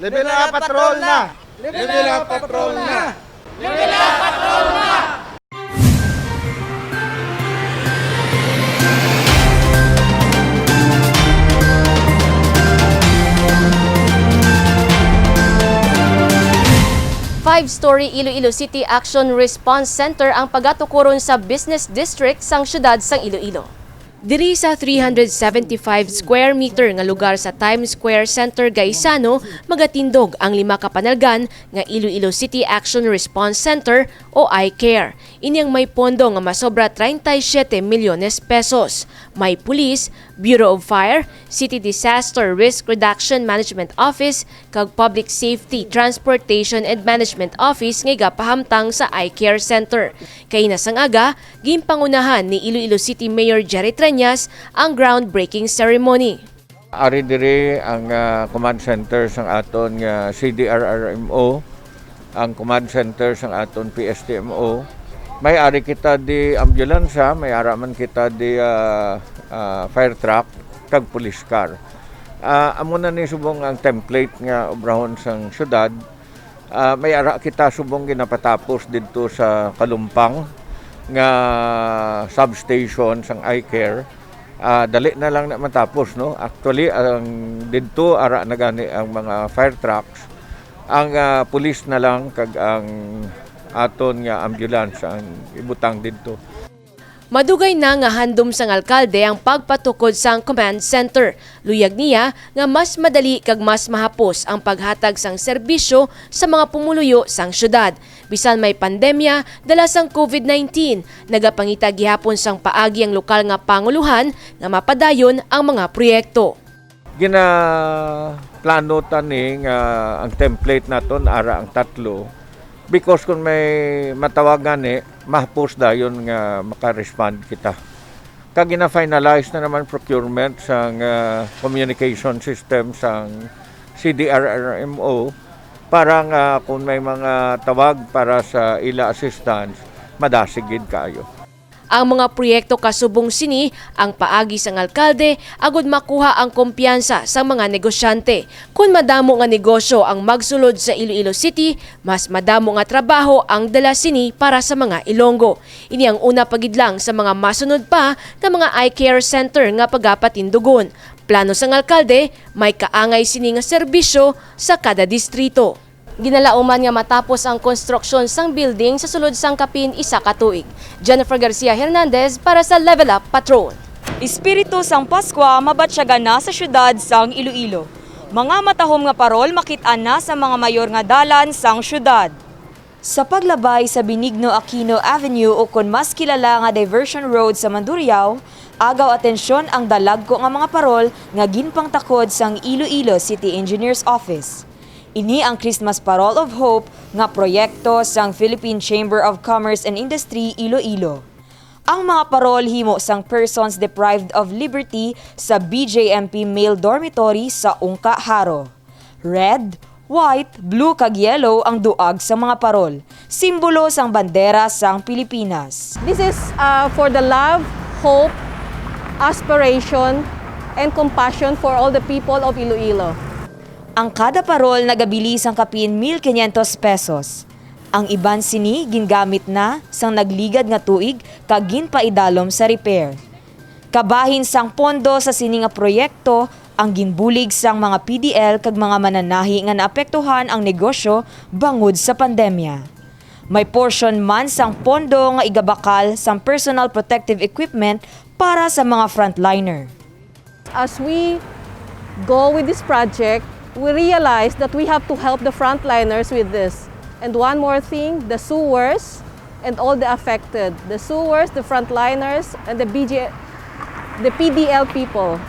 Level up patrol na! Level up patrol na! Level up patrol na! 5-story Iloilo City Action Response Center ang pagatukuron sa business district sang syudad sang Iloilo. Diri sa 375 square meter nga lugar sa Times Square Center, Gaisano, magatindog ang 5 ka panalgan nga Iloilo City Action Response Center o iCare. Inyang may pondo nga masobra 37 milyones pesos. May pulis, Bureau of Fire, City Disaster Risk Reduction Management Office, kag Public Safety, Transportation and Management Office nga gapahamtang sa iCare Center. Kay nasang aga, gimpangunahan ni Iloilo City Mayor Jerry Treñas ang groundbreaking ceremony. Ari diri ang command center sang aton nga CDRRMO, ang command center sang aton PSTMO. May ari kita di ambulansya, may araman kita di fire truck, kag police car. Amo na ni subong ang template nga obrahon sang syudad. May ara kita subong ginapatapos didto sa Kalumpang nga substation sang iCare. Dali na lang na matapos, no? Actually ang didto ara na gani ang mga fire trucks. Ang police na lang kag ang aton nga ambulance ang ibutang didto. Madugay na nga handom sang alkalde ang pagpatukod sang command center. Luyag niya nga mas madali kag mas mahapos ang paghatag sang serbisyo sa mga pumuluyo sang syudad. Bisan may pandemya, dala sang COVID-19, nagapangita gihapon sang paagi ang lokal nga panguluhan nga mapadayon ang mga proyekto. Plano tani nga ang template naton ara ang tatlo. Because kung may matawagan mahapos dayon nga maka-respond kita. Kag gina-finalize na naman procurement sang communication system sang CDRRMO para nga kung may mga tawag para sa ila assistance, madasigid kayo. Ang mga proyekto kasubong sini ang paagi sang alkalde agud makuha ang kumpiyansa sa mga negosyante. Kung madamo nga negosyo ang magsulod sa Iloilo City, mas madamo nga trabaho ang dala sini para sa mga Ilonggo. Ini ang una pagidlang sa mga masunod pa nga mga iCare Center nga pagapatindugon. Plano sang alkalde, may kaangay sini nga serbisyo sa kada distrito. Ginalauman nga matapos ang konstruksyon sang building sa sulod sang kapin isa ka tuig. Jennifer Garcia Hernandez para sa Level Up Patrol. Espiritu sang Pasko mabatsyagan na sa syudad sang Iloilo. Mga matahom nga parol makit-an na sa mga mayor nga dalan sang syudad. Sa paglabay sa Benigno Aquino Avenue o kon mas kilala nga Diversion Road sa Mandurriao, agaw atensyon ang dalagko nga mga parol nga ginpangtakod sang Iloilo City Engineers Office. Ini ang Christmas Parol of Hope nga proyekto sang Philippine Chamber of Commerce and Industry Iloilo. Ang mga parol himo sang persons deprived of liberty sa BJMP male dormitory sa Ungka, Haro. Red, white, blue kag yellow ang duag sa mga parol, simbolo sang bandera sang Pilipinas. This is for the love, hope, aspiration, and compassion for all the people of Iloilo. Ang kada parol nagabili sang kapin 1,500 pesos. Ang iban sini gingamit na sang nagligad nga tuig kag ginpaidalom sa repair. Kabahin sang pondo sa sini nga proyekto ang ginbulig sang mga PDL kag mga mananahi nga naapektuhan ang negosyo bangod sa pandemya. May portion man sang pondo nga igabakal sang personal protective equipment para sa mga frontliner. As we go with this project, we realize that we have to help the frontliners with this. And one more thing, the sewers and all the affected. The sewers, the frontliners, and the PDL people.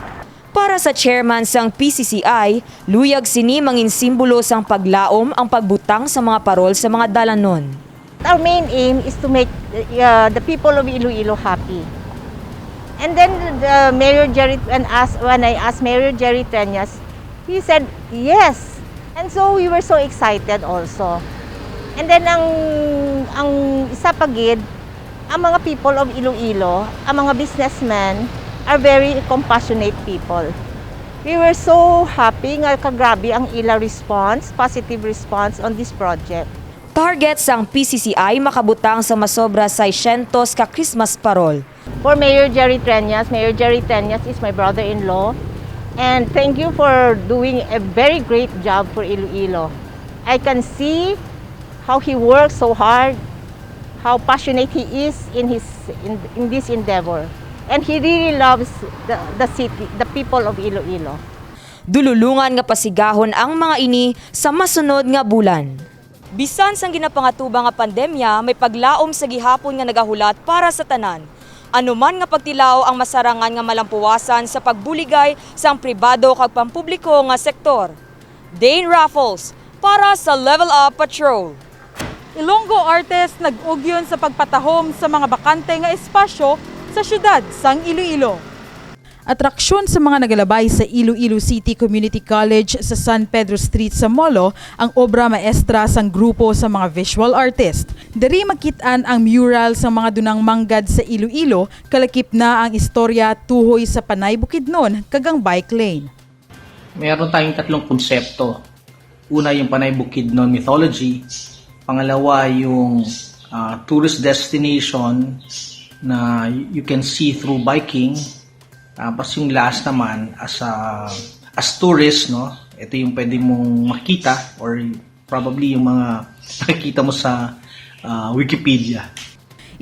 Para sa chairman sang PCCI, luyag sini mangin simbolo sang paglaom ang pagbutang sa mga parol sa mga dalanon. Our main aim is to make the people of Iloilo happy. And then Mayor Jerry, when I asked Mayor Jerry Treñas, he said, yes. And so we were so excited also. And then ang isa pagid, ang mga people of Iloilo, ang mga businessmen are very compassionate people. We were so happy nga kagrabe ang ila response, positive response on this project. Target sang PCCI makabutang sa masobra 600 ka Christmas parol. For Mayor Jerry Treñas is my brother-in-law. And thank you for doing a very great job for Iloilo. I can see how he works so hard, how passionate he is in this endeavor. And he really loves the city, the people of Iloilo. Dululungan nga pasigahon ang mga ini sa masunod nga bulan. Bisan sang ginapangatuba nga pandemya, may paglaom sa gihapon nga nagahulat para sa tanan. Anuman nga pagtilaw ang masarangan nga malampuwasan sa pagbuligay sang pribado kag pampubliko nga sektor. Dane Raffles para sa Level Up Patrol. Ilonggo artist nag-ugyon sa pagpatahom sa mga bakante nga espasyo sa syudad sang Iloilo. Atraksyon sa mga nagalabay sa Iloilo City Community College sa San Pedro Street sa Molo ang obra maestra sang grupo sa mga visual artist. Diri makitaan ang mural sa mga dunang manggad sa Iloilo, kalakip na ang istorya tuhoy sa Panay Bukidnon kagang bike lane. Meron tayong 3 konsepto. Una yung Panay Bukidnon mythology, pangalawa yung tourist destination na you can see through biking. Tapos yung last naman as tourist, no? Ito yung pwede mong makita or probably yung mga nakikita mo sa Wikipedia.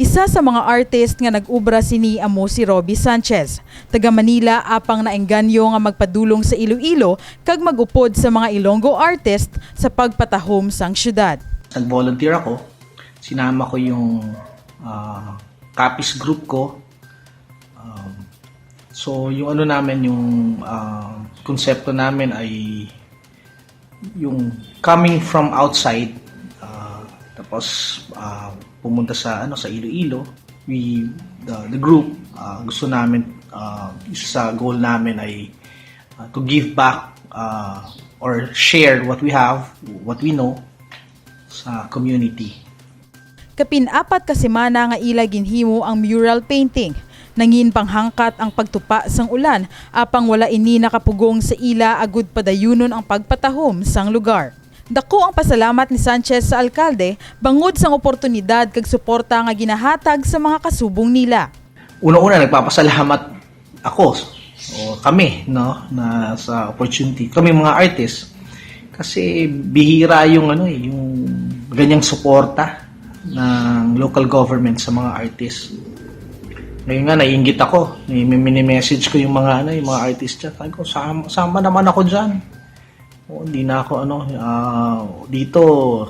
Isa sa mga artist nga nag-ubra sini amo si Robbie Sanchez. Taga Manila apang naengganyo nga magpadulong sa Iloilo kag magupod sa mga Ilonggo artist sa pagpatahom sang syudad. Nag-volunteer ako. Sinama ko yung Kapis group ko. So yung ano namin, yung konsepto namin ay yung coming from outside, tapos pumunta sa Iloilo. The group gusto namin, isa sa goal namin ay to give back or share what we have, what we know sa community. Kapin-4 ka semana nga ila ginhimo ang mural painting. Nangin panghangkat ang pagtupa sang ulan apang wala ini nakapugong sa ila agud padayunon ang pagpatahom sang lugar. Dako ang pasalamat ni Sanchez sa alkalde bangod sang oportunidad kag suporta nga ginahatag sa mga kasubong nila. Una-una nagpapasalamat ako o kami, no, na sa opportunity. Kami mga artists kasi bihira yung yung ganyang suporta ng local government sa mga artists. Ngayon nga, naiinggit ako. Mini-message ko yung mga artist dyan. Sabi ko, sama naman ako dyan. O, hindi na ako, dito,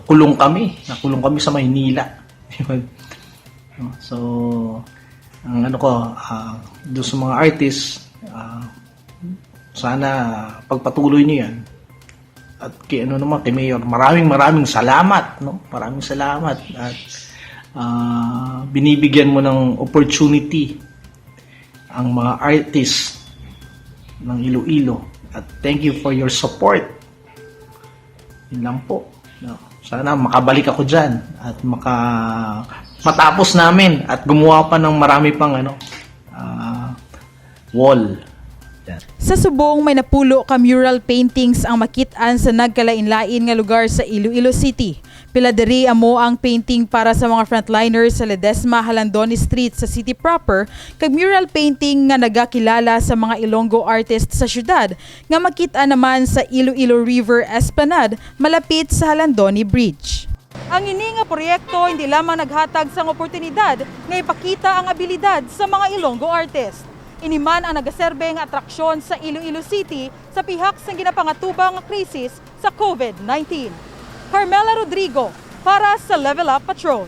kulong kami. Nakulong kami sa Maynila. So, ang doon sa mga artists, sana pagpatuloy niyo yan. At kay Mayor, maraming salamat, no? Maraming salamat. At binibigyan mo ng opportunity ang mga artists ng Iloilo. At thank you for your support. Yun lang po. No? Sana makabalik ako dyan at matapos namin at gumawa pa ng marami pang wall. Yan. Sa subong may napulo ka mural paintings ang makitaan sa nagkalain-lain nga lugar sa Iloilo City. Pila diri amo ang painting para sa mga frontliners sa Ledesma Halandoni Street sa city proper kag mural painting nga nagakilala sa mga Ilonggo artists sa syudad nga makita naman sa Iloilo River Esplanade malapit sa Halandoni Bridge. Ang ini nga proyekto hindi lamang naghatag sang oportunidad nga ipakita ang abilidad sa mga Ilonggo artist. Iniman ang nagaserbe nga atraksyon sa Iloilo City sa pihak sang ginapangatubang nga krisis sa COVID-19. Carmela Rodrigo para sa Level Up Patrol.